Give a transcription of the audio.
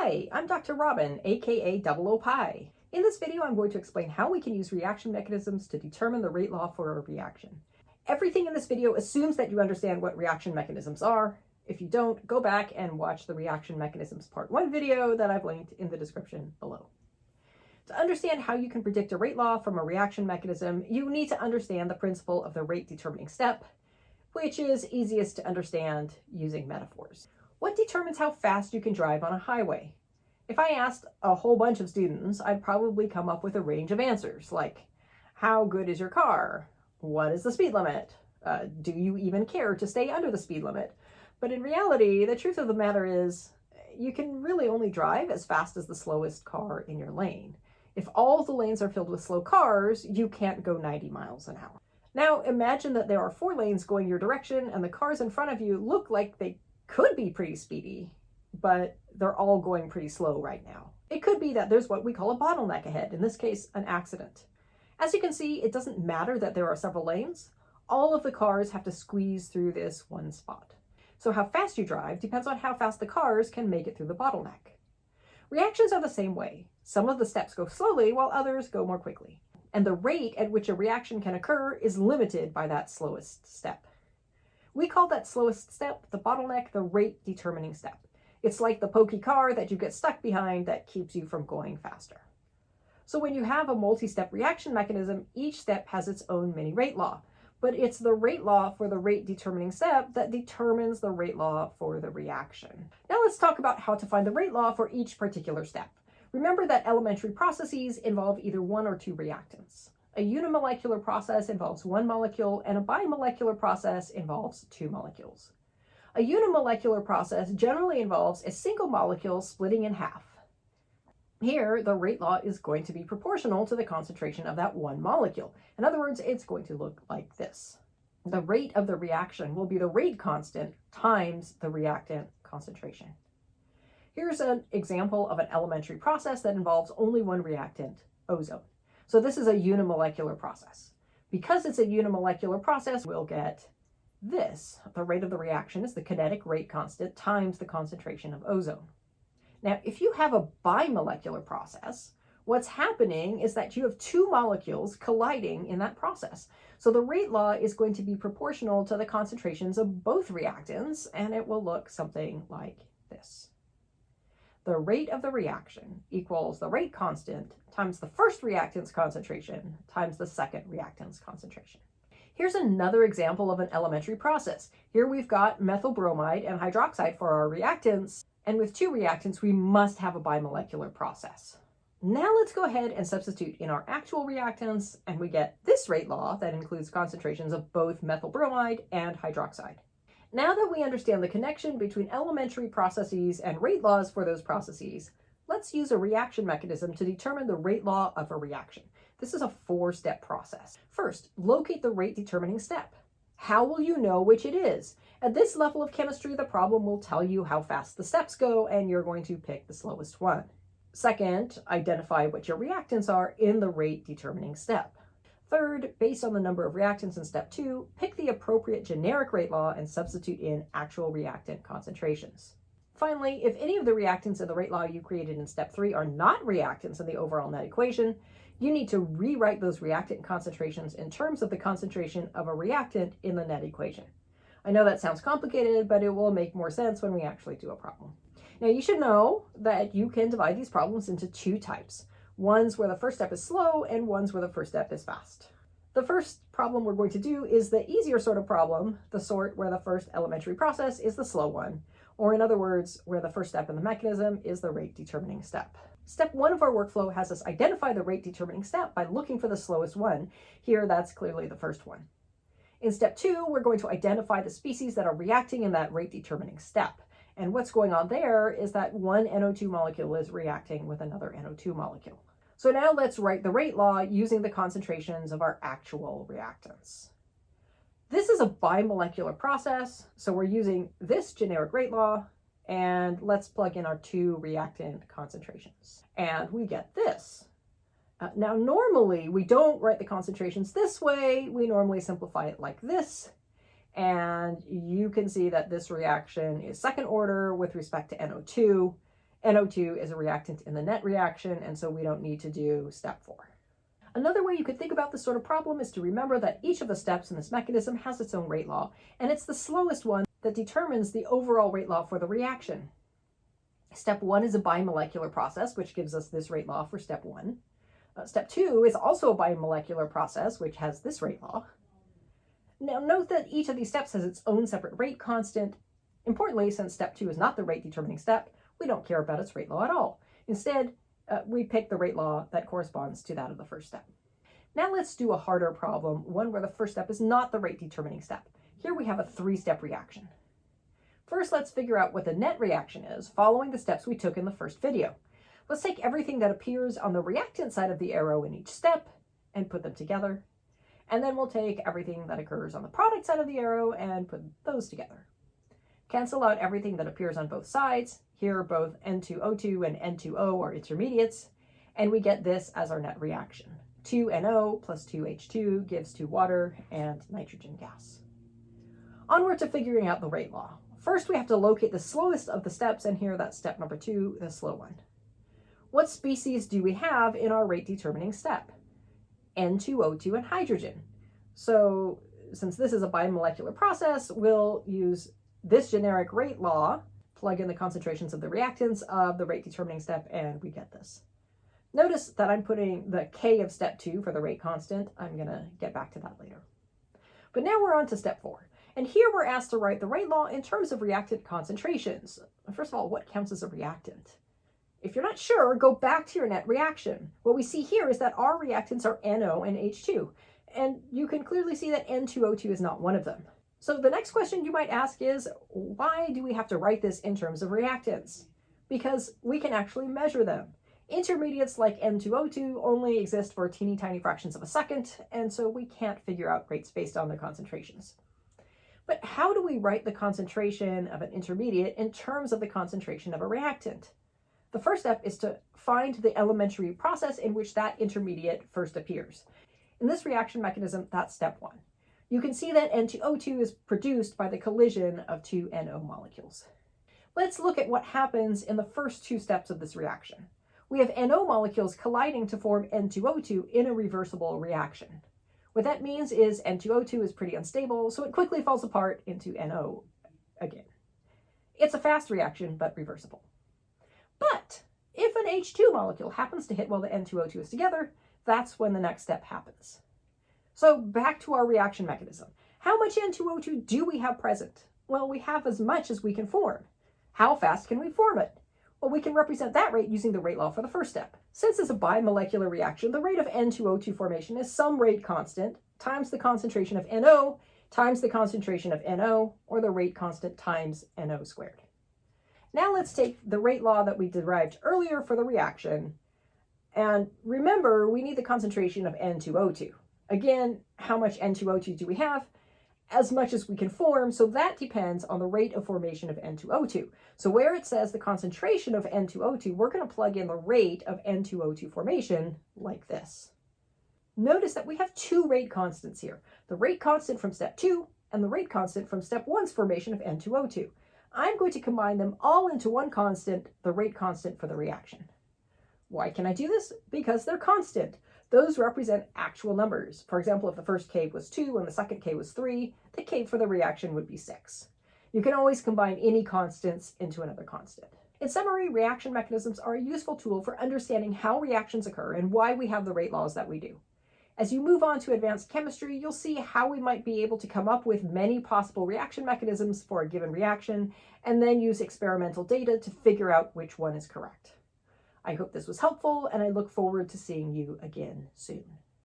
Hi, I'm Dr. Robin, aka Double O Pi. In this video, I'm going to explain how we can use reaction mechanisms to determine the rate law for a reaction. Everything in this video assumes that you understand what reaction mechanisms are. If you don't, go back and watch the reaction mechanisms part 1 video that I've linked in the description below. To understand how you can predict a rate law from a reaction mechanism, you need to understand the principle of the rate determining step, which is easiest to understand using metaphors. What determines how fast you can drive on a highway? If I asked a whole bunch of students, I'd probably come up with a range of answers like, how good is your car? What is the speed limit? Do you even care to stay under the speed limit? But in reality, the truth of the matter is, you can really only drive as fast as the slowest car in your lane. If all the lanes are filled with slow cars, you can't go 90 miles an hour. Now imagine that there are 4 lanes going your direction and the cars in front of you look like they could be pretty speedy, but they're all going pretty slow right now. It could be that there's what we call a bottleneck ahead, in this case, an accident. As you can see, it doesn't matter that there are several lanes. All of the cars have to squeeze through this one spot. So how fast you drive depends on how fast the cars can make it through the bottleneck. Reactions are the same way. Some of the steps go slowly while others go more quickly. And the rate at which a reaction can occur is limited by that slowest step. We call that slowest step, the bottleneck, the rate determining step. It's like the pokey car that you get stuck behind that keeps you from going faster. So when you have a multi-step reaction mechanism, each step has its own mini rate law, but it's the rate law for the rate determining step that determines the rate law for the reaction. Now let's talk about how to find the rate law for each particular step. Remember that elementary processes involve either 1 or 2 reactants. A unimolecular process involves 1 molecule, and a bimolecular process involves 2 molecules. A unimolecular process generally involves a single molecule splitting in half. Here, the rate law is going to be proportional to the concentration of that 1 molecule. In other words, it's going to look like this. The rate of the reaction will be the rate constant times the reactant concentration. Here's an example of an elementary process that involves only 1 reactant, ozone. So this is a unimolecular process. Because it's a unimolecular process, we'll get this. The rate of the reaction is the kinetic rate constant times the concentration of ozone. Now, if you have a bimolecular process, what's happening is that you have 2 molecules colliding in that process. So the rate law is going to be proportional to the concentrations of both reactants, and it will look something like this. The rate of the reaction equals the rate constant times the first reactant's concentration times the second reactant's concentration. Here's another example of an elementary process. Here we've got methyl bromide and hydroxide for our reactants, and with 2 reactants, we must have a bimolecular process. Now let's go ahead and substitute in our actual reactants, and we get this rate law that includes concentrations of both methyl bromide and hydroxide. Now that we understand the connection between elementary processes and rate laws for those processes, let's use a reaction mechanism to determine the rate law of a reaction. This is a 4-step process. First, locate the rate determining step. How will you know which it is? At this level of chemistry, the problem will tell you how fast the steps go, and you're going to pick the slowest one. Second, identify what your reactants are in the rate determining step. Third, based on the number of reactants in step 2, pick the appropriate generic rate law and substitute in actual reactant concentrations. Finally, if any of the reactants in the rate law you created in step 3 are not reactants in the overall net equation, you need to rewrite those reactant concentrations in terms of the concentration of a reactant in the net equation. I know that sounds complicated, but it will make more sense when we actually do a problem. Now you should know that you can divide these problems into 2 types. Ones where the first step is slow and ones where the first step is fast. The first problem we're going to do is the easier sort of problem, the sort where the first elementary process is the slow one, or in other words, where the first step in the mechanism is the rate determining step. Step 1 of our workflow has us identify the rate determining step by looking for the slowest one. Here, that's clearly the first one. In step 2, we're going to identify the species that are reacting in that rate determining step. And what's going on there is that one NO2 molecule is reacting with another NO2 molecule. So now let's write the rate law using the concentrations of our actual reactants. This is a bimolecular process, so we're using this generic rate law, and let's plug in our 2 reactant concentrations. And we get this. Now normally we don't write the concentrations this way, we normally simplify it like this, and you can see that this reaction is second order with respect to NO2, NO2 is a reactant in the net reaction, and so we don't need to do step 4. Another way you could think about this sort of problem is to remember that each of the steps in this mechanism has its own rate law, and it's the slowest one that determines the overall rate law for the reaction. Step 1 is a bimolecular process, which gives us this rate law for step 1. Step 2 is also a bimolecular process, which has this rate law. Now note that each of these steps has its own separate rate constant. Importantly, since step 2 is not the rate determining step, we don't care about its rate law at all. Instead, we pick the rate law that corresponds to that of the first step. Now let's do a harder problem, one where the first step is not the rate determining step. Here we have a 3-step reaction. First, let's figure out what the net reaction is following the steps we took in the first video. Let's take everything that appears on the reactant side of the arrow in each step and put them together. And then we'll take everything that occurs on the product side of the arrow and put those together. Cancel out everything that appears on both sides. Here, both N2O2 and N2O are intermediates, and we get this as our net reaction. 2NO plus 2H2 gives 2 water and nitrogen gas. Onward to figuring out the rate law. First, we have to locate the slowest of the steps, and here that's step number 2, the slow one. What species do we have in our rate determining step? N2O2 and hydrogen. So since this is a bimolecular process, we'll use this generic rate law, plug in the concentrations of the reactants of the rate determining step, and we get this. Notice that I'm putting the K of step 2 for the rate constant. I'm going to get back to that later. But now we're on to step 4. And here we're asked to write the rate law in terms of reactant concentrations. First of all, what counts as a reactant? If you're not sure, go back to your net reaction. What we see here is that our reactants are NO and H2, and you can clearly see that N2O2 is not one of them. So the next question you might ask is, why do we have to write this in terms of reactants? Because we can actually measure them. Intermediates like N2O2 only exist for teeny tiny fractions of a second, and so we can't figure out rates based on their concentrations. But how do we write the concentration of an intermediate in terms of the concentration of a reactant? The first step is to find the elementary process in which that intermediate first appears. In this reaction mechanism, that's step 1. You can see that N2O2 is produced by the collision of 2 NO molecules. Let's look at what happens in the first 2 steps of this reaction. We have NO molecules colliding to form N2O2 in a reversible reaction. What that means is N2O2 is pretty unstable, so it quickly falls apart into NO again. It's a fast reaction, but reversible. But if an H2 molecule happens to hit while the N2O2 is together, that's when the next step happens. So back to our reaction mechanism. How much N2O2 do we have present? Well, we have as much as we can form. How fast can we form it? Well, we can represent that rate using the rate law for the first step. Since it's a bimolecular reaction, the rate of N2O2 formation is some rate constant times the concentration of NO times the concentration of NO, or the rate constant times NO squared. Now let's take the rate law that we derived earlier for the reaction, and remember we need the concentration of N2O2. Again, how much N2O2 do we have? As much as we can form, so that depends on the rate of formation of N2O2. So where it says the concentration of N2O2, we're going to plug in the rate of N2O2 formation like this. Notice that we have 2 rate constants here, the rate constant from step 2 and the rate constant from step 1's formation of N2O2. I'm going to combine them all into one constant, the rate constant for the reaction. Why can I do this? Because they're constant. Those represent actual numbers. For example, if the first K was 2 and the second K was 3, the K for the reaction would be 6. You can always combine any constants into another constant. In summary, reaction mechanisms are a useful tool for understanding how reactions occur and why we have the rate laws that we do. As you move on to advanced chemistry, you'll see how we might be able to come up with many possible reaction mechanisms for a given reaction, and then use experimental data to figure out which one is correct. I hope this was helpful, and I look forward to seeing you again soon.